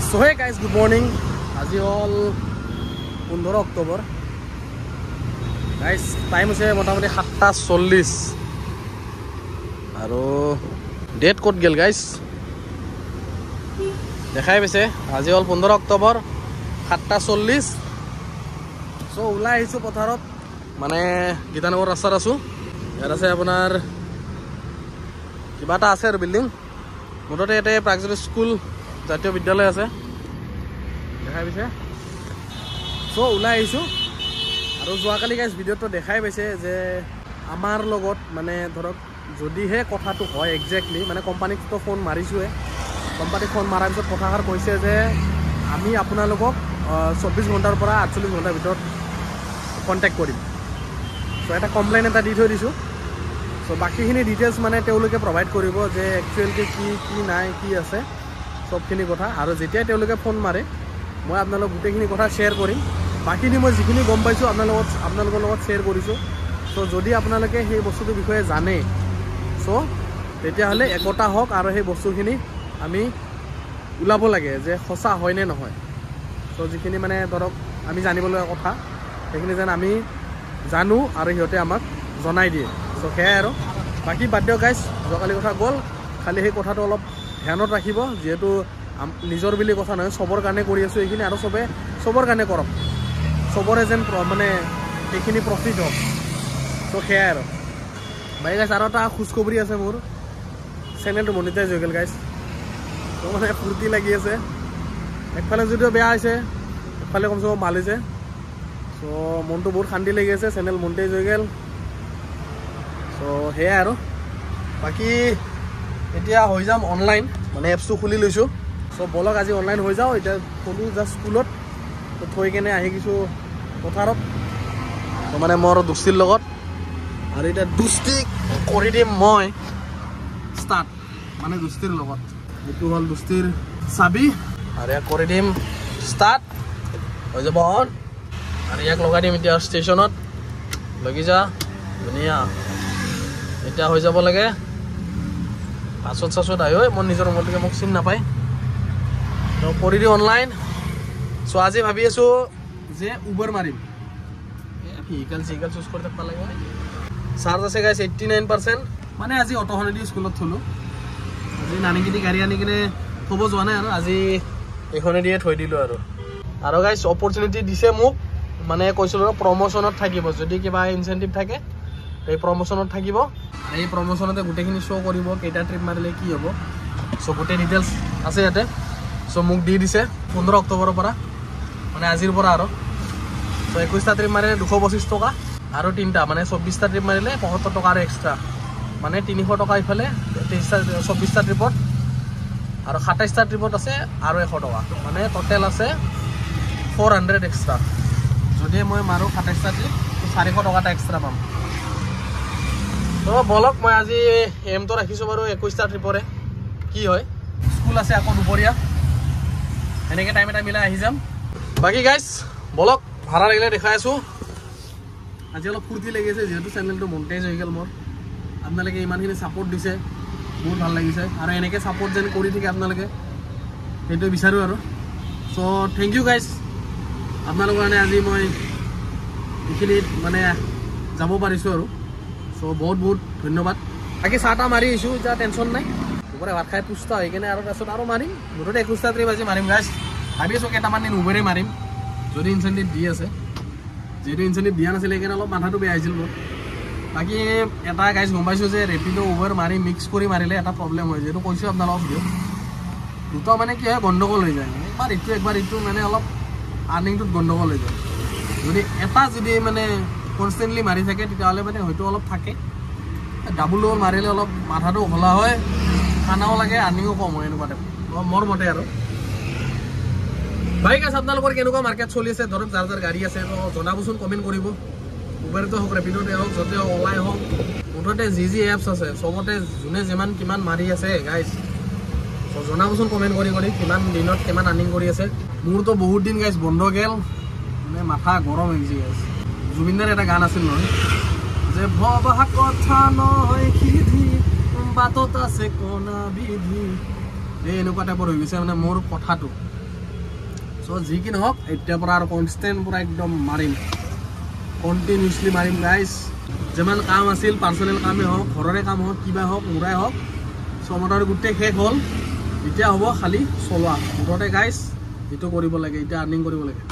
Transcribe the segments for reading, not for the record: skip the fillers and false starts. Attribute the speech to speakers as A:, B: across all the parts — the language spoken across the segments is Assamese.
A: So hey guys, good morning. As you all 15 October. Guys, time is motamoti 7:40. Aro date code gel guys. দেখাই পাইছে আজি all 15 October 7:40. So উলাই আহিছো পথাৰত মানে গীতানগৰ ৰাস্তাত আছো ইয়াত আছে আপোনাৰ কিবা এটা আছে আৰু বিল্ডিং মোটতে এতে প্ৰাগজ্যোতি স্কুল জাতীয় বিদ্যালয় আছে দেখাই পাইছে সো উলাই আহিছো আৰু যোৱাকালি গাইজ ভিডিঅ'টো দেখাই পাইছে যে আমাৰ লগত মানে ধৰক যদিহে কথাটো হয় একজেক্টলি মানে কোম্পানীক তো ফোন মাৰিছোৱে কোম্পানীক ফোন মাৰাৰ পিছত কথাষাৰ কৈছে যে আমি আপোনালোকক 24 ঘণ্টাৰ পৰা 48 ঘণ্টাৰ ভিতৰত কন্টেক্ট কৰিম সো এটা কমপ্লেইন এটা দি থৈ দিছো সো বাকিখিনি ডিটেইলছ মানে তেওঁলোকে প্ৰভাইড কৰিব যে একচুৱেলি কি নাই কি আছে সবখিনি কথা আৰু যেতিয়া তেওঁলোকে ফোন মাৰে মই আপোনালোক গোটেইখিনি কথা শ্বেয়াৰ কৰিম বাকিনি মই যিখিনি গম পাইছো আপোনালোকৰ লগত শ্বেয়াৰ কৰিছো সো যদি আপোনালোকে সেই বস্তুটোৰ বিষয়ে জানে সো তেতিয়াহ'লে একতা হওক আৰু সেই বস্তুখিনি আমি উলাব লাগে যে সঁচা হয় নে নহয় সো যিখিনি মানে ধৰক আমি জানিবলগীয়া কথা সেইখিনি যেন আমি জানো আৰু সিহঁতে আমাক জনাই দিয়ে সো সেয়াই আৰু বাকি বাদ দিয়ক গাইজ যোৱাকালি কথা গ'ল খালি সেই কথাটো অলপ ধ্যানত ৰাখিব যেহেতু নিজৰ বুলি কথা নহয় সবৰ কাৰণে কৰি আছো এইখিনি আৰু সবৰ কাৰণে কৰক সবৰে যেন মানে এইখিনি প্ৰফিট হওক সো সেয়াই আৰু বাই গাইজ আৰু এটা খোজখবৰি আছে মোৰ চেনেলটো মনিটাইজ হৈ গ'ল গাইজ তো মানে ফূৰ্তি লাগি আছে একফালে যদিও বেয়া হৈছে একফালে কমচে কম ভাল হৈছে সো মনটো বহুত শান্তি লাগি আছে চেনেল মনিটাইজ হৈ গ'ল সো সেয়াই আৰু বাকি এতিয়া হৈ যাম অনলাইন মানে এপছটো খুলি লৈছোঁ সো বলক আজি অনলাইন হৈ যাওঁ এতিয়া ক'লো জাষ্ট স্কুলত তো থৈ কেনে আহি গৈছোঁ পথাৰত তো মানে মোৰ দুষ্টিৰ লগত আৰু এতিয়া দুষ্টি কৰি দিম মই ষ্টাৰ্ট মানে দুষ্টিৰ লগত এইটো হ'ল দুষ্টিৰ চাবি আৰু ইয়াক কৰি দিম ষ্টাৰ্ট হৈ যাব অন আৰু ইয়াক লগাই দিম এতিয়া ষ্টেচনত লগি যা ধুনীয়া এতিয়া হৈ যাব লাগে পাছত আহি মই নিজৰ ৰুমলৈকে মোক চিন নাপায় তো কৰি দিওঁ অনলাইন চ' আজি ভাবি আছোঁ যে উবেৰ মাৰিম ভেহিকেল চুজ কৰি থাকিব লাগিব চাৰ্জ আছে গাইছ 89% মানে আজি অটোখনে দি স্কুলত থলোঁ আজি নানিকিনি গাড়ী আনি কিনে থ'ব যোৱা নাই আৰু আজি এইখনে দিয়ে থৈ দিলোঁ আৰু গাইছ অপৰচুনিটি দিছে মোক মানে কৈছিলোঁ প্ৰমোশ্যনত থাকিব যদি কিবা ইনচেণ্টিভ থাকে এই প্ৰমোশ্যনত থাকিব আৰু এই প্ৰমোশ্যনতে গোটেইখিনি শ্ব' কৰিব কেইটা ট্ৰিপ মাৰিলে কি হ'ব চ' গোটেই ডিটেইলছ আছে ইয়াতে চ' মোক দি দিছে 15 অক্টোবৰৰ পৰা মানে আজিৰ পৰা আৰু চ' 21টা ট্ৰিপ মাৰিলে 225 টকা আৰু 3টা মানে 24টা ট্ৰিপ মাৰিলে 75 টকা আৰু এক্সট্ৰা মানে 300 টকা ইফালে 24টা ট্ৰিপত আৰু 27টা ট্ৰিপত আছে আৰু 100 টকা মানে টোটেল আছে 400 এক্সট্ৰা যদি মই মাৰোঁ 27টা ট্ৰিপ 400 টকা এটা এক্সট্ৰা পাম তো বলক মই আজি এমটো ৰাখিছোঁ বাৰু 21টা ট্ৰিপৰে কি হয় স্কুল আছে আকৌ দুপৰীয়া এনেকৈ টাইম এটা মিলাই আহি যাম বাকী গাইজ বলক ভাড়া লাগিলে দেখাই আছোঁ আজি অলপ ফূৰ্তি লাগিছে যিহেতু চেনেলটো মনিটাইজ হৈ গ'ল মোৰ আপোনালোকে ইমানখিনি ছাপোৰ্ট দিছে বহুত ভাল লাগিছে আৰু এনেকৈ ছাপোৰ্ট যেন কৰি থাকে আপোনালোকে সেইটো বিচাৰোঁ আৰু চ' থেংক ইউ গাইজ আপোনালোকৰ কাৰণে আজি মই এইখিনিত মানে যাব পাৰিছোঁ আৰু চ' বহুত ধন্যবাদ বাকী চাহ মাৰি আহিছোঁ এতিয়া টেনশ্যন নাই দুপৰীয়া ভাত খাই পুষ্টা হৈ কিনে আৰু তাৰপিছত আৰু মাৰিম মুঠতে 21টা ট্ৰিপ আজি মাৰিম গাইজ ভাবি আছোঁ কেইটামান দিন উবেৰে মাৰিম যদি ইনচেণ্টিভ দি আছে যিহেতু ইনচেণ্টিভ দিয়া নাছিলে সেইকাৰণে অলপ মাথাটো বেয়া হৈছিল মোৰ বাকী এটা গাইজ গম পাইছোঁ যে ৰেপিড' উবেৰ মাৰি মিক্স কৰি মাৰিলে এটা প্ৰব্লেম হয় যিহেতু কৈছোঁ আপোনালোকক ভিডিঅ' দুটা মানে কি হয় গণ্ডগোল হৈ যায় একবাৰ ইটো মানে অলপ আৰ্নিংটোত গণ্ডগোল হৈ যায় যদি মানে কনষ্টেণ্টলি মাৰি থাকে তেতিয়াহ'লে মানে হয়তো অলপ থাকে ডাবল মাৰিলে অলপ মাথাটো ঘোলা হয় খানাও লাগে আৰ্নিঙো কম হয় এনেকুৱা টাইপ মোৰ মতে আৰু বাইক আছে আপোনালোকৰ কেনেকুৱা মাৰ্কেট চলি আছে ধৰক যাৰ গাড়ী আছে তো জনাবচোন কমেণ্ট কৰিব উবেৰতে হওক ৰেপিডতে হওক য'তে হওক অলাই হওক মুঠতে যি এপছ আছে চবতে যোনে যিমান কিমান মাৰি আছে গাইজ চ' জনাবচোন কমেণ্ট কৰি কিমান দিনত কিমান আৰ্নিং কৰি আছে মোৰতো বহুত দিন গাইজ বন্ধ গ'ল মানে মাথা গৰম হৈ গৈছে গাইজ জুবিনদাৰ এটা গান আছিল নহয় যে ভবা কথা নহয় সিধি বাটত আছে কোনা বিধি এই এনেকুৱা টাইপৰ হৈ গৈছে মানে মোৰ কথাটো সো যি কি নহওক এতিয়াৰ পৰা আৰু কনষ্টেণ্ট পুৰা একদম মাৰিম কণ্টিনিউছলি মাৰিম গাইজ যিমান কাম আছিল পাৰ্চনেল কামেই হওক ঘৰৰে কাম হওক কিবা হওক মোৰাই হওক চ' মোটামুটি গোটেই শেষ হ'ল এতিয়া হ'ব খালি চলোৱা মুঠতে গাইজ এইটো কৰিব লাগে এতিয়া আৰ্নিং কৰিব লাগে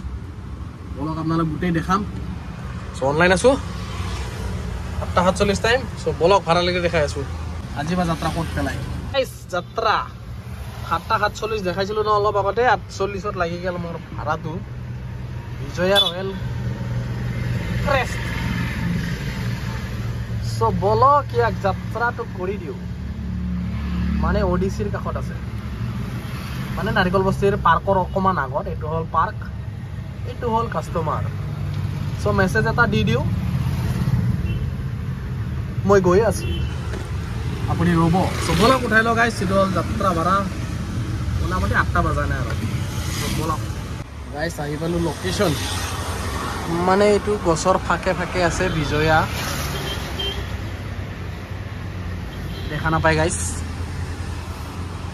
A: বলক আপোনালোক গোটেই দেখাম চ' অনলাইন আছোঁ 7:47 টাইম চ' বলক ভাড়ালৈকে দেখাই আছোঁ আজি বা যাত্ৰা ক'ত পেলাই যাত্ৰা 7:47 দেখাইছিলোঁ ন অলপ আগতে 48ত লাগি গ'ল মোৰ ভাড়াটো বিজয়া ৰয়েল ক্ৰেষ্ট চ' বলক ইয়াক যাত্ৰাটো কৰি দিওঁ মানে অডিচিৰ কাষত আছে মানে নাৰিকল বস্তিৰ পাৰ্কৰ অকণমান আগত এইটো হ'ল পাৰ্ক এইটো হ'ল কাষ্টমাৰ চ' মেছেজ এটা দি দিওঁ মই গৈ আছোঁ আপুনি ৰ'ব চ' বলক উঠাই লওক গাইজ এইটো হ'ল যাত্ৰা ভাড়া মোটামুটি 8টা বজা নাই আৰু বলক গাইজ আহি পালোঁ লোকেশ্যন মানে এইটো গছৰ ফাকে ফাকে আছে বিজয়া দেখা নাপায় গাইজ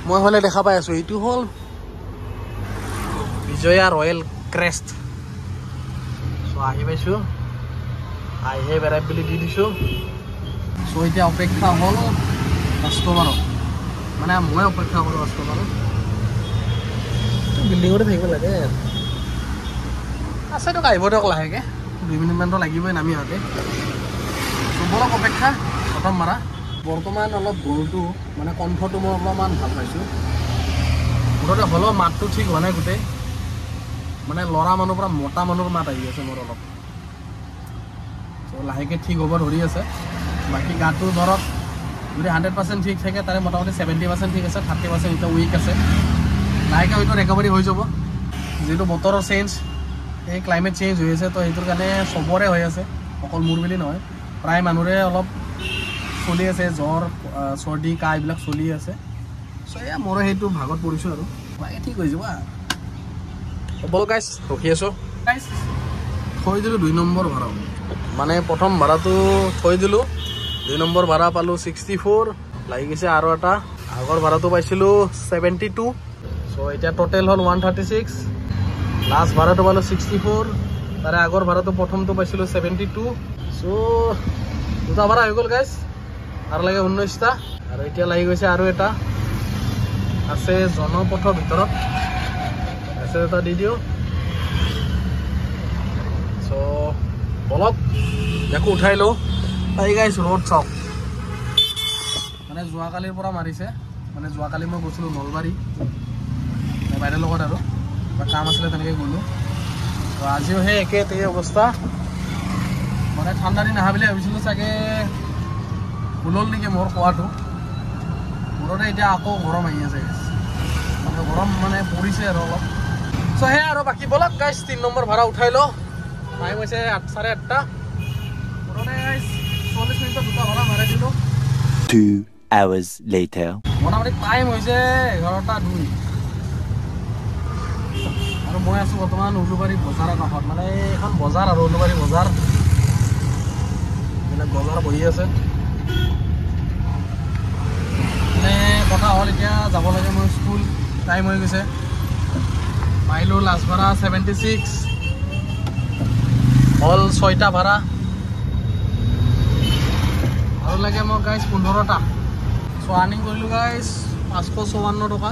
A: মই হ'লে দেখা পাই আছোঁ এইটো হ'ল বিজয়া ৰয়েল ক্ৰেষ্ট চ' আহি পাইছোঁ আহিহে বেৰাই বুলি দি দিছোঁ চ' এতিয়া অপেক্ষা হ'ল কাষ্টমাৰক মানে মই অপেক্ষা কৰোঁ কাষ্টমাৰক বিল্ডিঙতে থাকিব লাগে আছেতো আহিব দিয়ক লাহেকৈ 2 মিনিটমানটো লাগিবই নামি আহোঁতে বলক অপেক্ষা প্ৰথম মাৰা বৰ্তমান অলপ গৰুটো মানে কণ্ঠটো মই অলপমান ভাল পাইছোঁ মুঠতে হ'লেও মাতটো ঠিক হোৱা নাই গোটেই মানে ল'ৰা মানুহৰ পৰা মতা মানুহৰ মাত আহি আছে মোৰ অলপ চ' লাহেকৈ ঠিক হ'ব ধৰি আছে বাকী গাটো ধৰক যদি 100% ঠিক থাকে তাৰে মোটামুটি 70% ঠিক আছে 30% এতিয়া উইক আছে লাহেকৈ হয়তো ৰিকভাৰী হৈ যাব যিটো বতৰৰ চেঞ্জ এই ক্লাইমেট চেঞ্জ হৈ আছে তো সেইটোৰ কাৰণে চবৰে হৈ আছে অকল মোৰ বুলি নহয় প্ৰায় মানুহৰে অলপ চলি আছে জ্বৰ চৰ্দি কাহ এইবিলাক চলি আছে চ' এয়া মোৰো সেইটো ভাগত পৰিছোঁ আৰু বাকী ঠিক হৈ যাব বল গাইজ ৰখি আছোঁ গাইজ থৈ দিলোঁ 2 নম্বৰ ভাড়া মানে প্ৰথম ভাড়াটো থৈ দিলোঁ 2 নম্বৰ ভাড়া পালোঁ 64 লাগি গৈছে আৰু এটা আগৰ ভাড়াটো পাইছিলোঁ 72 চ' এতিয়া টোটেল হ'ল 136 লাষ্ট ভাড়াটো পালোঁ 64 তাৰে আগৰ ভাড়াটো প্ৰথমটো পাইছিলোঁ 72 চ' 2টা ভাড়া হৈ গ'ল গাইজ আৰু লাগে 19টা আৰু এতিয়া লাগি গৈছে আৰু এটা আছে জনপথৰ ভিতৰত মেছেজ এটা দি দিওঁ চ' বলক ইয়াকো উঠাই লওঁ তাই গাইছ ৰ'ড চাওক মানে যোৱাকালিৰ পৰা মাৰিছে মানে যোৱাকালি মই গৈছিলোঁ নলবাৰী বাইদেউৰ লগত আৰু কাম আছিলে তেনেকৈ গ'লোঁ তো আজিও সেই একেই অৱস্থা মানে ঠাণ্ডা দিন আহা বুলি ভাবিছিলোঁ চাগে ভুল হ'ল নেকি মোৰ খোৱাটো মোৰতে এতিয়া আকৌ গৰম আহি আছে মানে গৰম মানে পৰিছে আৰু অলপ চ' সেয়া আৰু বাকী বলক গাইছ 3 নম্বৰ ভাড়া উঠাই লওঁ টাইম হৈছে 8:30 মোৰতে গাইছ 40 মিনিটত 2টা ভাড়া মাৰাই দিলোঁ
B: 2 hours later
A: মোটামুটি টাইম হৈছে 11:02 আৰু মই আছোঁ বৰ্তমান উলুবাৰী বজাৰৰ কাষত মানে এইখন বজাৰ আৰু উলুবাৰী বজাৰ মানে বজাৰ বহি আছে মানে কথা হ'ল এতিয়া যাব লাগে মই স্কুল টাইম হৈ গৈছে পাইলোঁ লাষ্ট ভাড়া 76 হ'ল 6টা ভাড়া আৰু লাগে মোক গাইজ 15টা চ' আৰ্নিং কৰিলোঁ গাইজ 554 টকা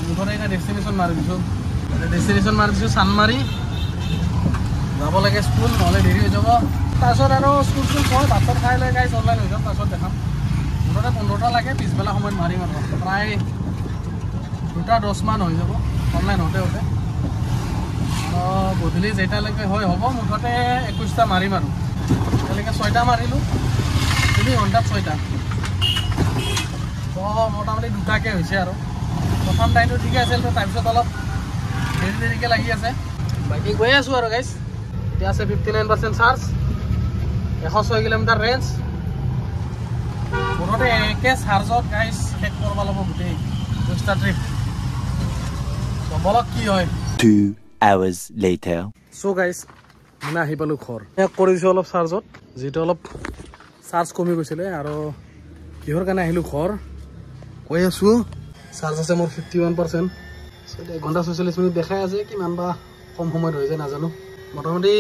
A: মুঠতে এতিয়া ডেষ্টিনেশ্যন মাৰি দিছোঁ চানমাৰি যাব লাগে স্কুল নহ'লে দেৰি হৈ যাব তাৰপিছত আৰু স্কুল হয় ভাত খাই লৈ গাইজ অনলাইন হৈ যাম তাৰপিছত দেখাম মুঠতে 15টা লাগে পিছবেলা সময়ত মাৰিম আৰু প্ৰায় 2:10 মান হৈ যাব অনলাইন হওঁতে গধূলি যেতিয়ালৈকে হয় হ'ব মুঠতে 21টা মাৰিম আৰু এতিয়ালৈকে 6টা মাৰিলোঁ 3 ঘণ্টাত 6টা তো মোটামুটি 2টাকৈ হৈছে আৰু প্ৰথম টাইমটো ঠিকে আছিল তো তাৰপিছত অলপ দেৰিকৈ লাগি আছে বাকী গৈ আছোঁ আৰু গাইজ এতিয়া আছে 59% চাৰ্জ 106 কিলোমিটাৰ ৰেঞ্জ মুঠতে একে চাৰ্জত গাইজ শেষ কৰিব লাগিব গোটেই 2টা ট্ৰিপ বলক কি হয়
B: 2 hours later
A: চ' গাইজ মানে আহি পালোঁ ঘৰ কৰি দিছোঁ অলপ চাৰ্জত যিটো অলপ চাৰ্জ কমি গৈছিলে আৰু কিহৰ কাৰণে আহিলোঁ ঘৰ কৈ আছোঁ চাৰ্জ আছে মোৰ 51% 1 ঘণ্টা 46 মিনিট দেখাই আছে কিমান বা কম সময়ত হৈ যায় নাজানো মোটামুটি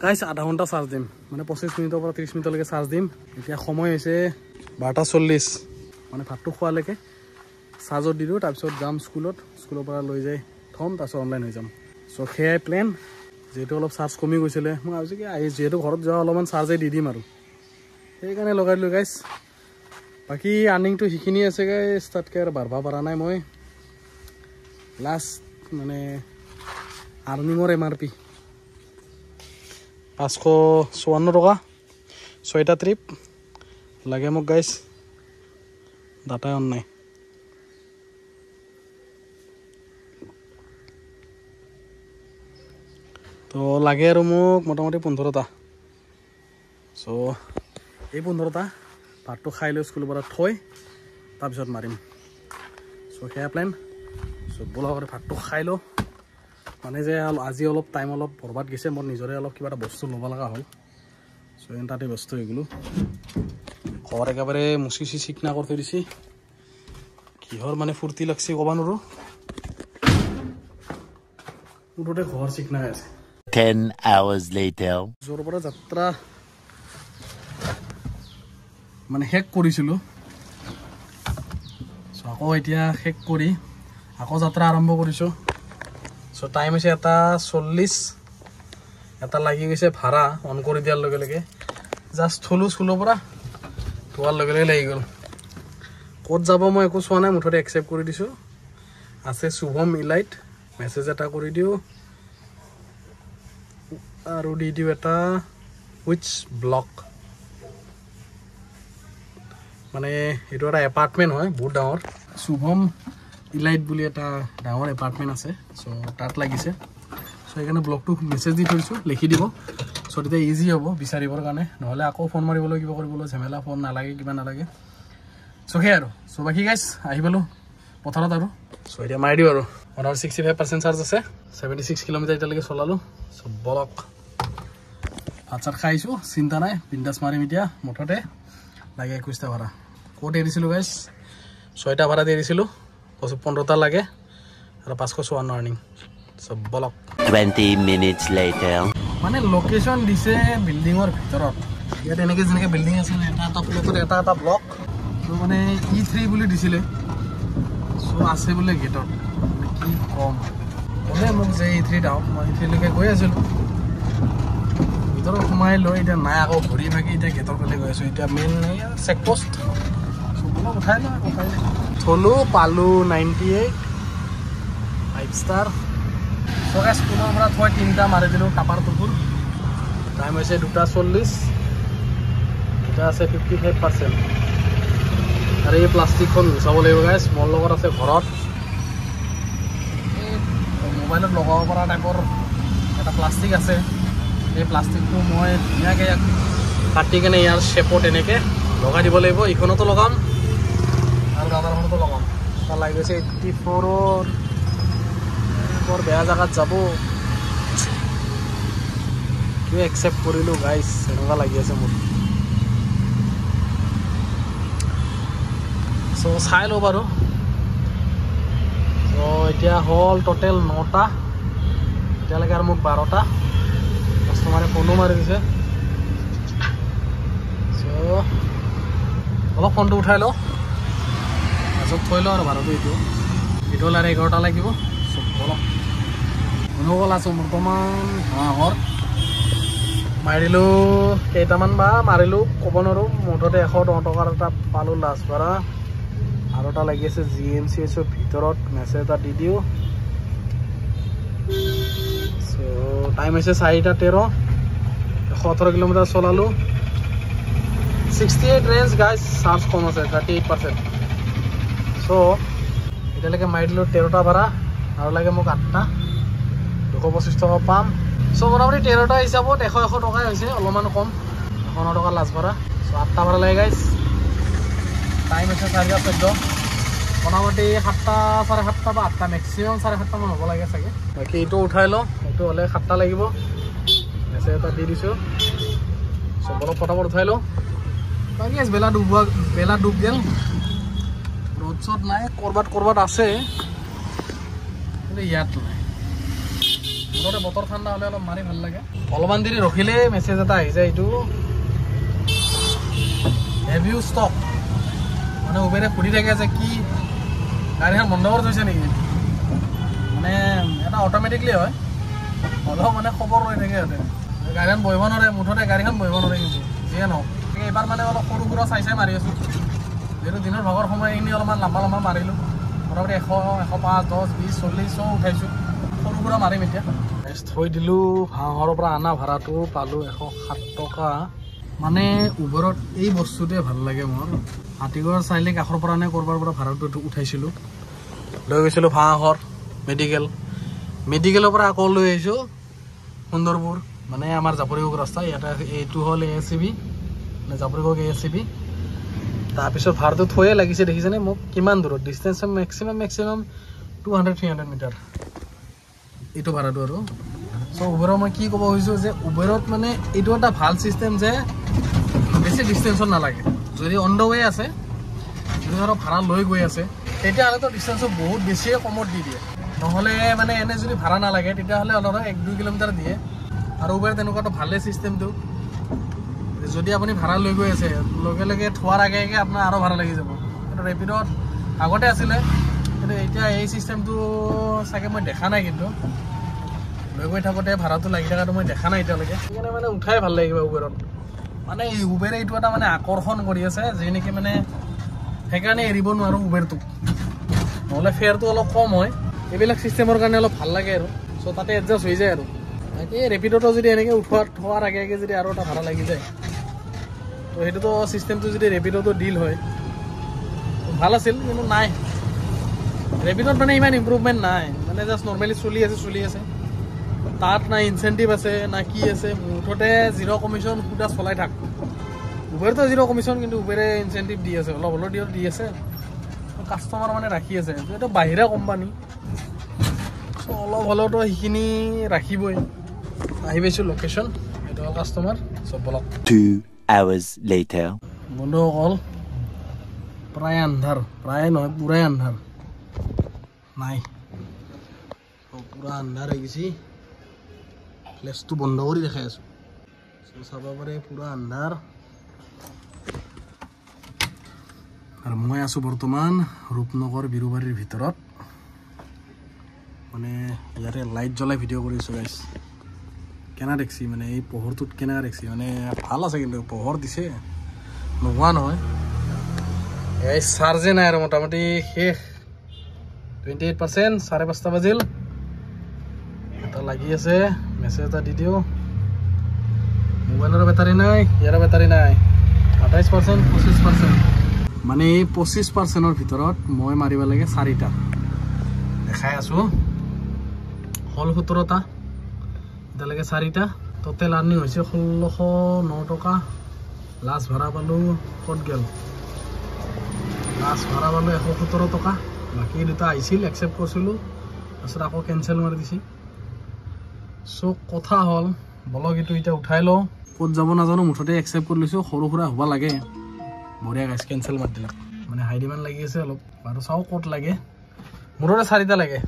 A: গাইছ আধা ঘণ্টা চাৰ্জ দিম মানে 25 মিনিটৰ পৰা 30 মিনিটলৈকে চাৰ্জ দিম এতিয়া সময় হৈছে 12:40 মানে ভাতটো খোৱালৈকে চাৰ্জত দি দিওঁ তাৰপিছত যাম স্কুলৰ পৰা লৈ যাই থ'ম তাৰপিছত অনলাইন হৈ যাম চ' সেয়াই প্লেন যেহেতু অলপ চাৰ্জ কমি গৈছিলে মই ভাবিছোঁ কি যেহেতু ঘৰত যোৱা অলপমান চাৰ্জে দি দিম আৰু সেইকাৰণে লগাই দিলোঁ গাইছ বাকী আৰ্নিংটো সেইখিনি আছে গাইছ তাতকৈ আৰু বাঢ়িব পৰা নাই মই লাষ্ট মানে আৰ্নিঙৰ MRP 554 টকা 6টা ট্ৰিপ লাগে মোক গাইছ ডাটাই অন নাই তো লাগে আৰু মোক মোটামুটি 15টা চ' এই 15টা ভাতটো খাই লৈ স্কুলৰ পৰা থৈ তাৰপিছত মাৰিম চ' সেয়া প্লেন চ' বোলা কৰি ভাতটো খাই লওঁ মানে যে আজি অলপ টাইম অলপ বৰবাদ গৈছে মোৰ নিজৰে অলপ কিবা এটা বস্তু ল'ব লগা হ'ল চ' তাতে বস্তু হৈ গ'লো ঘৰ একেবাৰে মুচি চিকনা কৰি থৈ দিছে কিহৰ মানে ফূৰ্তি লাগছে ক'ব নোৱাৰোঁ মুঠতে ঘৰ চিকনা আছে
B: 10 hours later
A: য'ৰ পৰা যাত্ৰা মানে শেষ কৰিছিলোঁ চ' আকৌ এতিয়া শেষ কৰি আকৌ যাত্ৰা আৰম্ভ কৰিছোঁ চ' টাইম হৈছে 1:40 এটা লাগি গৈছে ভাড়া অন কৰি দিয়াৰ লগে লগে জাষ্ট থলোঁ স্কুলৰ পৰা থোৱাৰ লগে লগে লাগি গ'ল ক'ত যাব মই একো চোৱা নাই মুঠতে একচেপ্ট কৰি দিছোঁ আছে শুভম ইলাইট মেছেজ এটা কৰি দিওঁ আৰু দি দিওঁ এটা উইচ ব্লক মানে এইটো এটা এপাৰ্টমেণ্ট হয় বহুত ডাঙৰ শুভম ইলাইট বুলি এটা ডাঙৰ এপাৰ্টমেণ্ট আছে চ' তাত লাগিছে চ' সেইকাৰণে ব্লকটো মেছেজ দি থৈছোঁ লিখি দিব চ' তেতিয়া ইজি হ'ব বিচাৰিবৰ কাৰণে নহ'লে আকৌ ফোন মাৰিবলৈ কিবা কৰিবলৈ ঝেমেলা ফোন নালাগে কিবা নালাগে চ' সেই আৰু চ' বাকী গাইছ আহি পালোঁ পথাৰত আৰু চ' এতিয়া মাৰি দিওঁ আৰু 65% চাৰ্জ আছে 76 কিলোমিটাৰ এতিয়ালৈকে চলালোঁ চ' বলক ভাত চাত খাইছোঁ চিন্তা নাই বিন্দাছ মাৰিম এতিয়া মুঠতে লাগে 21টা ভাড়া ক'ত এৰিছিলোঁ গাইছ 6টা ভাড়া দি এৰিছিলোঁ 15টা লাগে আৰু 554 আৰ্নিং চব বলক
B: 20 minutes later
A: মানে লোকেশ্যন দিছে বিল্ডিঙৰ ভিতৰত ইয়াত এনেকৈ যেনেকৈ বিল্ডিং আছে এটা ব্লকত এটা ব্লক ত' মানে E3 বুলি দিছিলে চ' আছে বোলে গেটত কি কম ক'লে মোক যে E3 আহক মই E3 লৈকে গৈ আছিলোঁ ভিতৰত সোমাই লৈ এতিয়া নাই আকৌ ঘূৰি ভাগি এতিয়া গেটৰ ফালে গৈ আছোঁ এতিয়া মেইন চেকপোষ্ট চববিলাক উঠাই লওঁ থলোঁ পালোঁ 98 5 ষ্টাৰ চ' স্কুলৰ পৰা থৈ 3টা মাৰি দিলোঁ কাপাৰ টুকুৰ টাইম হৈছে 2:40 এটা আছে 55% আৰু এই প্লাষ্টিকখন গুচাব লাগিব গাইছ মোৰ লগত আছে ঘৰত এই মোবাইলত লগাব পৰা টাইপৰ এটা প্লাষ্টিক আছে এই প্লাষ্টিকটো মই ধুনীয়াকৈ কাটি কেনে ইয়াৰ শ্বেপত এনেকৈ লগাই দিব লাগিব ইখনতো লগাম আৰু দাদাৰখনতো লগাম এটা লাগি গৈছে 84ৰ বৰ বেয়া জেগাত যাব কিয় একচেপ্ট কৰিলোঁ গাইছ এনেকুৱা লাগি আছে মোৰ চ' চাই লওঁ বাৰু চ' এতিয়া হ'ল টোটেল 9টা এতিয়ালৈকে আৰু মোক 12টা কাষ্টমাৰে ফোনো মাৰি দিছে চ' অলপ ফোনটো উঠাই লওঁ তাৰপিছত থৈ লওঁ আৰু ভাড়াটো এইটো হ'লে আৰু 11টা লাগিব চব অলপ অনুকল আছোঁ বৰ্তমান ঘৰ মাৰিলোঁ কেইটামান বা মাৰিলোঁ ক'ব নোৱাৰোঁ মুঠতে 110 টকাৰ এটা পালোঁ লাষ্ট ভাড়া আৰু এটা লাগি আছে GMCHৰ ভিতৰত মেছেজ এটা দি দিওঁ চ' টাইম হৈছে 4:13 118 কিলোমিটাৰ চলালোঁ 68 ৰেঞ্জ গাইজ চাৰ্জ কম আছে 38% চ' এতিয়ালৈকে মাৰি দিলোঁ 13টা ভাড়া আৰু লাগে মোক 8টা 225 টকা পাম চ' মোটামুটি 13টা হিচাপত 100 টকাই হৈছে অলপমান কম 109 টকা লাষ্ট ভাড়া চ' 8টা ভাড়া লাগে গাইজ টাইম হৈছে 4:14 মোটামুটি 7টা 7:30 বা 8টা মেক্সিমাম 7:30 মান হ'ব লাগে চাগে বাকী এইটো উঠাই লওঁ এইটো হ'লে 7টা লাগিব মেছেজ এটা দি দিছোঁ চব অলপ ফটাফট উঠাই লওঁ বাকী বেলা ডুব গ'ল ৰ'দ চ'দ নাই ক'ৰবাত আছে কিন্তু ইয়াত নাই মুঠতে বতৰ ঠাণ্ডা হ'লে অলপ মাৰি ভাল লাগে অলপমান দেৰি ৰখিলে মেছেজ এটা আহি যায় এইটো হেভ ইউ ষ্টপ মানে উবেৰে সুধি থাকে যে কি গাড়ীখন বন্ধ কৰি থৈছে নেকি মানে এটা অট'মেটিকলি হয় অলপ মানে খবৰ লৈ থাকে সিহঁতে গাড়ীখন বহিব নোৱাৰে মুঠতে গাড়ীখন বহিব নোৱাৰে কিন্তু যিয়ে নহওক এইবাৰ মানে অলপ সৰু সুৰা চাই মাৰি আছোঁ যিহেতু দিনৰ ভাগৰ সময়খিনি অলপমান লম্বা মাৰিলোঁ মোটামুটি 100, 105, 10, 20, 40 উঠাইছোঁ সৰু সুৰা মাৰিম এতিয়া থৈ দিলোঁ হাঁহৰ পৰা অনা ভাড়াটো পালোঁ 107 টকা মানে উবেৰত এই বস্তুটোৱে ভাল লাগে মোৰ হাতীগড় চাৰিআলি কাষৰ পৰা নে ক'ৰবাৰ পৰা ভাড়াটো উঠাইছিলোঁ লৈ গৈছিলোঁ হাঁহৰ মেডিকেলৰ পৰা আকৌ লৈ আহিছোঁ সুন্দৰপুৰ মানে আমাৰ জাপৰিগোগ ৰাস্তা ইয়াতে এইটো হ'ল ASCB মানে জাপৰিগোগ ASCB তাৰপিছত ভাড়াটো থৈয়ে লাগিছে দেখিছেনে মোক কিমান দূৰত ডিষ্টেঞ্চ মেক্সিমাম 200-300 মিটাৰ এইটো ভাড়াটো আৰু চ' উবেৰৰ মই কি ক'ব খুজিছোঁ যে উবেৰত মানে এইটো এটা ভাল ছিষ্টেম যে বেছি ডিষ্টেঞ্চত নালাগে যদি অন দ্য ৱে আছে যদি ধৰক ভাড়া লৈ গৈ আছে তেতিয়াহ'লেতো ডিষ্টেঞ্চটো বহুত বেছিয়ে কমত দি দিয়ে নহ'লে মানে এনে যদি ভাড়া নালাগে তেতিয়াহ'লে অলপ 1-2 কিলোমিটাৰ দিয়ে আৰু উবেৰ তেনেকুৱাটো ভালেই ছিষ্টেমটো যদি আপুনি ভাড়া লৈ গৈ আছে লগে লগে থোৱাৰ আগে আপোনাৰ আৰু ভাড়া লাগি যাব কিন্তু ৰেপিডত আগতে আছিলে কিন্তু এতিয়া এই ছিষ্টেমটো চাগে মই দেখা নাই কিন্তু লৈ গৈ থাকোঁতে ভাড়াটো লাগি থকাটো মই দেখা নাই এতিয়ালৈকে সেইকাৰণে মানে উঠাই ভাল লাগিব উবেৰত মানে এই উবেৰে এইটো এটা মানে আকৰ্ষণ কৰি আছে যি নেকি মানে সেইকাৰণে এৰিব নোৱাৰোঁ উবেৰটোক নহ'লে ফেয়াৰটো অলপ কম হয় এইবিলাক ছিষ্টেমৰ কাৰণে অলপ ভাল লাগে আৰু চ' তাতে এডজাষ্ট হৈ যায় আৰু বাকী ৰেপিডতো যদি এনেকৈ থোৱাৰ আগে যদি আৰু এটা ভাড়া লাগি যায় তো সেইটোতো ছিষ্টেমটো যদি ৰেপিডতো ডিল হয় ভাল আছিল কিন্তু নাই ৰেপিডত মানে ইমান ইম্প্ৰুভমেণ্ট নাই মানে জাষ্ট নৰ্মেলি চলি আছে তাত না ইনচেণ্টিভ আছে না কি আছে মুঠতে 0 কমিশ্যন সুদা চলাই থাক উবেৰতো 0 কমিশ্যন কিন্তু উবেৰে ইনচেণ্টিভ দি আছে অলপ হ'লেও দি আছে কাষ্টমাৰ মানে ৰাখি আছে এইটো বাহিৰা কোম্পানী চ' অলপ হ'লেওতো সেইখিনি ৰাখিবই আহি পাইছোঁ লোকেশ্যন এইটো হ'ল কাষ্টমাৰ চব বলক
B: 2 hours later
A: বন্ধুসকল প্ৰায় আন্ধাৰ প্ৰায় নহয় পুৰাই আন্ধাৰ নাই পুৰা আন্ধাৰ হৈ গৈছে প্লেচটো বন্ধ কৰি দেখাই আছোঁ চাব পাৰে পুৰা আন্ধাৰ আৰু মই আছোঁ বৰ্তমান ৰূপনগৰ বিৰুবাৰীৰ ভিতৰত মানে ইয়াতে লাইট জ্বলাই ভিডিঅ' কৰিছোঁ গাইছ কেনে দেখছি মানে এই পোহৰটোত কেনেকৈ দেখছি মানে ভাল আছে কিন্তু পোহৰ দিছে নোহোৱা নহয় এই চাৰ্জে নাই আৰু মোটামুটি শেষ 28% 5:30 বাজিল এটা লাগি আছে মেছেজ এটা দি দিওঁ মোবাইলৰ বেটাৰী নাই ইয়াৰ বেটাৰী নাই 28% 25% মানে এই 25%ৰ ভিতৰত মই মাৰিব লাগে 4টা দেখাই আছোঁ হ'ল 17টা এতিয়ালৈকে 4টা টোটেল আৰ্নিং হৈছে 1609 টকা লাষ্ট ভাড়া পালোঁ ক'ত গ'ল লাষ্ট ভাড়া পালোঁ 117 টকা বাকী দুটা আহিছিল একচেপ্ট কৰিছিলোঁ তাৰপিছত আকৌ কেঞ্চেল মাৰি দিছে চ' কথা হ'ল বলক এইটো এতিয়া উঠাই লওঁ ক'ত যাব নাজানো মুঠতে একচেপ্ট কৰি লৈছোঁ সৰু সুৰা হ'ব লাগে বঢ়িয়া গাইছ কেঞ্চেল মাৰি দিলাক মানে হাই ডিমাণ্ড লাগি আছে অলপ বাৰু চাওঁ ক'ত লাগে মুঠতে 4টা লাগে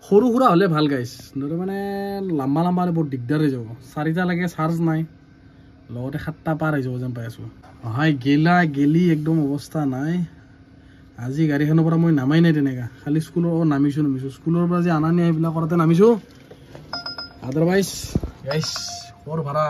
A: সৰু সুৰা হ'লে ভাল গাইছ নহ'লে মানে লম্বা হ'লে বৰ দিগদাৰ হৈ যাব 4টা লাগে চাৰ্জ নাই লগতে 7টা পাৰ হৈ যাব যেন পাই আছোঁ হয় গেলি একদম অৱস্থা নাই আজি গাড়ীখনৰ পৰা মই নামাই নাই তেনেকৈ খালি স্কুলৰ নামিছোঁ স্কুলৰ পৰা যে আনা নিয়া এইবিলাক কৰোঁতে নামিছোঁ আদাৰৱাইজ গাইছ বৰ ভাড়া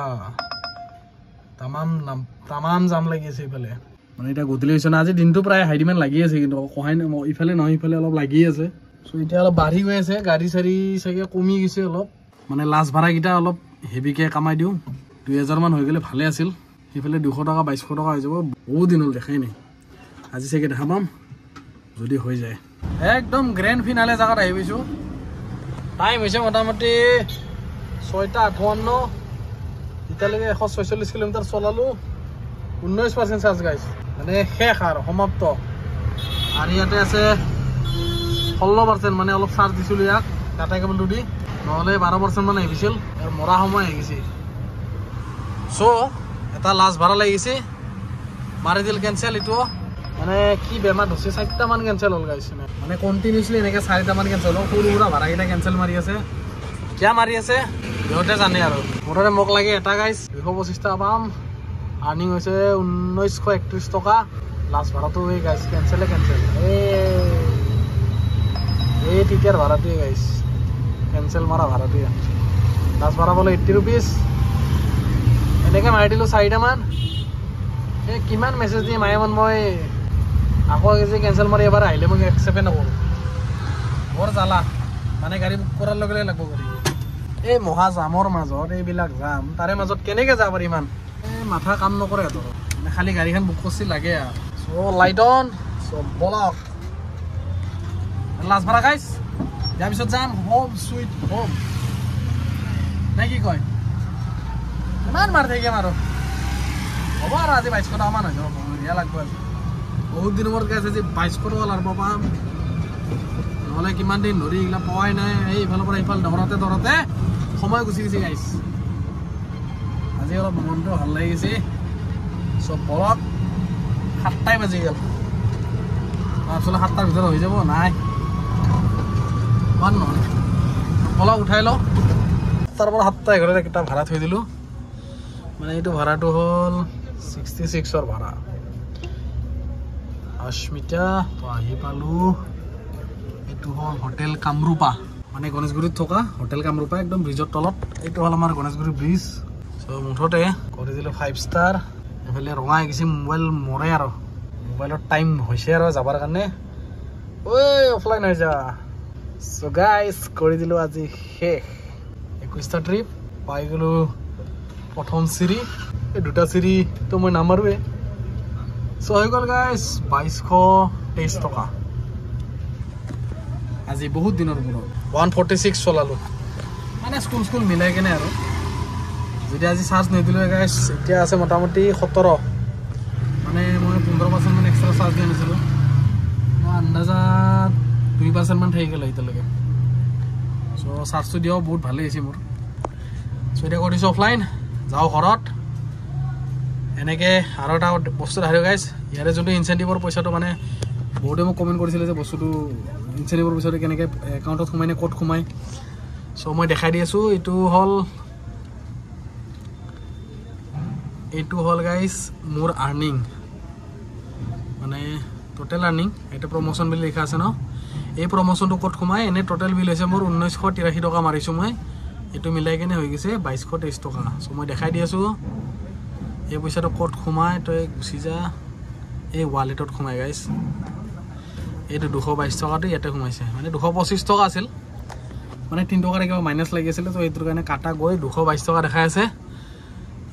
A: তামাম জাম লাগি আছে এইফালে মানে এতিয়া গধূলি হৈছে না আজি দিনটো প্ৰায় হাই ডিমাণ্ড লাগি আছে কিন্তু কহাই ইফালে নহয় ইফালে অলপ লাগি আছে চ' এতিয়া অলপ বাঢ়ি গৈ আছে গাড়ী চাড়ী চাগে কমি গৈছে অলপ মানে লাষ্ট ভাড়াকেইটা অলপ হেভিকৈ কামাই দিওঁ 2000 মান হৈ গ'লে ভালে আছিল সেইফালে 200 টকা 2200 টকা হৈ যাব বহুত দিন হ'ল দেখাই নাই আজি চাগে দেখা পাম যদি হৈ যায় একদম গ্ৰেণ্ড ফিনালে জেগাত আহি পাইছোঁ টাইম হৈছে মোটামুটি 6:58 এতিয়ালৈকে 146 কিলোমিটাৰ চলালোঁ 19% চাৰ্জ গাইছ মানে শেষ আৰু সমাপ্ত আৰু ইয়াতে আছে 16% মানে অলপ চাৰ্জ দিছিলোঁ ইয়াক ডাটা কেবলটো দি নহ'লে 12% মান আহিছিল আৰু মৰা সময় আহি গৈছে চ' এটা লাষ্ট ভাড়া লাগিছে মাৰি দিল কেঞ্চেল এইটো মানে কি বেমাৰ হৈছে 4টা মান কেঞ্চেল হ'ল গাইছ মানে কণ্টিনিউছলি এনেকৈ 4টা মান কেঞ্চেল হ'ল সৰু সুৰা ভাড়াকেইটা কেঞ্চেল মাৰি আছে কিয় মাৰি আছে সিহঁতে জানে আৰু মুঠতে মোক লাগে এটা গাইছ 225 টকা পাম আৰ্নিং হৈছে 1931 টকা লাষ্ট ভাড়াটো এই গাইছ কেঞ্চেল এই টিকেট ভাড়াটোৱে গাইছ কেঞ্চেল মাৰা ভাড়াটোৱে লাষ্ট ভাড়া বোলে 80 ৰুপিজ এনেকৈ মাৰি দিলোঁ 4টা মান এই কিমান মেছেজ দি মায়েমান মই আকৌ যে কেঞ্চেল মাৰি এবাৰ আহিলে মই একচেপ্টে নকৰোঁ বৰ জ্বালা মানে গাড়ী বুক কৰাৰ লগে লগে লাগব গাড়ী এই মহা জামৰ মাজত এইবিলাক জাম তাৰে মাজত কেনেকৈ যাব পাৰি ইমান এই মাথা কাম নকৰে সিহঁতৰ মানে খালি গাড়ীখন বুক কৰিছিল লাগে আৰু চ' লাইট অন চ' বলক লাষ্ট ভাড়া গাইছ ইয়াৰ পিছত যাম হোম চুইট হোম নে কি কয় ইমান মাৰি থাকিম আৰু হ'ব আৰু আজি 2200 টকামান হৈ যাব বঢ়িয়া লাগব আজি বহুত দিনৰ মূৰত গাইছে যে 2200 টকা লাভ পাম নহ'লে কিমান দিন ধৰি এইগিলা পোৱাই নাই এই ইফালৰ পৰা ইফাল ধৰতে সময় গুচি গৈছে গাইছ আজি অলপ মনটো ভাল লাগি গৈছে চব বলক 7টাই বাজি গ'ল আচলতে 7টাৰ ভিতৰত হৈ যাব নাই নহয় বলক উঠাই লওঁ তাৰ পৰা 7টা 11 কিতাপ ভাড়া থৈ দিলোঁ মানে এইটো ভাড়াটো হ'ল 66ৰ ভাড়া অস্মিতা তো আহি পালোঁ এইটো হ'ল হোটেল কামৰূপা মানে গণেশগুৰিত থকা হোটেল কামৰূপা একদম ব্ৰিজৰ তলত এইটো হ'ল আমাৰ গণেশগুৰি ব্ৰিজ চ' মুঠতে কৰি দিলোঁ 5 ষ্টাৰ এইফালে ৰঙা হৈ গৈছে মোবাইল মৰে আৰু মোবাইলৰ টাইম হৈছে আৰু যাবৰ কাৰণে ঐ অফলাইন হৈ যা চ' গাইজ কৰি দিলোঁ আজি শেষ 21টা ট্ৰিপ পাই গ'লোঁ প্ৰথম চিৰি এই 2টা চিৰিটো মই নামাৰোৱে চ' হৈ গ'ল গাইজ 2223 টকা আজি বহুত দিনৰ মূৰত 146 চলালোঁ মানে স্কুল মিলাই কেনে আৰু যদি আজি চাৰ্জ নিদিলোঁ গাইজ এতিয়া আছে মোটামুটি 17 মানে মই 15% মান এক্সট্ৰা চাৰ্জ দি আনিছিলোঁ মই আন্দাজত 2% মান থাকি গ'ল এতিয়ালৈকে চ' চাৰ্জটো দিয়াও বহুত ভালেই হৈছে মোৰ চ' এতিয়া কৰিছোঁ অফলাইন যাওঁ ঘৰত এনেকৈ আৰু এটা বস্তু দেখালোঁ গাইজ ইয়াৰে যোনটো ইনচেণ্টিভৰ পইচাটো মানে বহুতে মোক কমেণ্ট কৰিছিলে যে বস্তুটো ইনচেণ্টিভৰ পইচাটো কেনেকৈ একাউণ্টত সোমাই নে ক'ত সোমাই চ' মই দেখাই দি আছোঁ এইটো হ'ল গাইজ মোৰ আৰ্নিং মানে টোটেল আৰ্নিং এইটো প্ৰমোশ্যন বুলি লিখা আছে ন এই প্ৰমোশ্যনটো ক'ত সোমাই এনেই টোটেল বিল হৈছে মোৰ 1983 টকা মাৰিছোঁ মই এইটো মিলাই কেনে হৈ গৈছে 2223 টকা চ' মই দেখাই দি আছোঁ এই পইচাটো ক'ত সোমাই তই গুচি যা এই ৱালেটত সোমাই গাইজ এইটো 222 টকাটো ইয়াতে সোমাইছে মানে 225 টকা আছিল মানে 3 টকাৰ কিবা মাইনাছ লাগি আছিলে তো এইটোৰ কাৰণে কাটা গৈ 222 টকা দেখাই আছে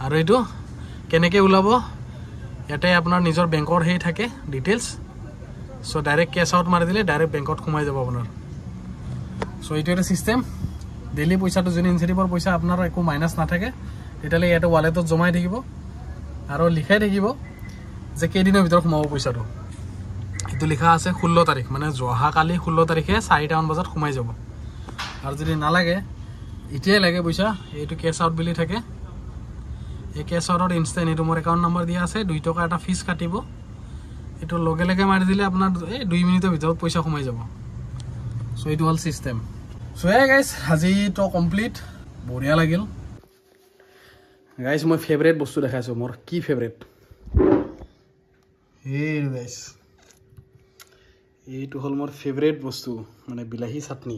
A: আৰু এইটো কেনেকৈ ওলাব ইয়াতে আপোনাৰ নিজৰ বেংকৰ সেই থাকে ডিটেইলছ চ' ডাইৰেক্ট কেছ আউট মাৰি দিলে ডাইৰেক্ট বেংকত সোমাই যাব আপোনাৰ চ' এইটো এটা ছিষ্টেম ডেইলি পইচাটো যদি ইনচেণ্টিভৰ পইচা আপোনাৰ একো মাইনাছ নাথাকে তেতিয়াহ'লে ইয়াতে ৱালেটত জমাই থাকিব আৰু লিখাই থাকিব যে কেইদিনৰ ভিতৰত সোমাব পইচাটো এইটো লিখা আছে 16 তাৰিখ মানে অহাকালি 16 তাৰিখে 4টা মান বজাত সোমাই যাব আৰু যদি নালাগে এতিয়াই লাগে পইচা এইটো কেছ আউট বুলি থাকে এই কেছ আউটত ইনষ্টেণ্ট এইটো মোৰ একাউণ্ট নম্বৰ দিয়া আছে 2 টকা এটা ফিজ কাটিব এইটো লগে লগে মাৰি দিলে আপোনাৰ এই 2 মিনিটৰ ভিতৰত পইচা সোমাই যাব চ' এইটো হ'ল ছিষ্টেম চ' গাইজ আজিতো কমপ্লিট বঢ়িয়া লাগিল গাইজ মই ফেভৰেট বস্তু দেখাইছোঁ মোৰ কি ফেভৰেট এইটো গাইজ এইটো হ'ল মোৰ ফেভৰেট বস্তু মানে বিলাহী চাটনি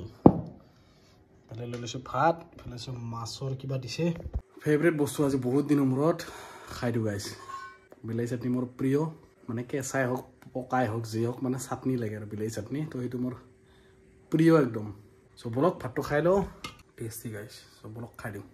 A: ইফালে লৈ লৈছোঁ ভাত ইফালে লৈছোঁ মাছৰ কিবা দিছে ফেভৰেট বস্তু আজি বহুত দিনৰ মূৰত খাই দিওঁ গাইজ বিলাহী চাটনি মোৰ প্ৰিয় মানে কেঁচাই হওক পকাই হওক যি হওক মানে চাটনি লাগে আৰু বিলাহী চাটনি তো সেইটো মোৰ প্ৰিয় একদম চ' বলক ভাতটো খাই লওঁ টেষ্টি গাইজ চ' বলক খাই দিওঁ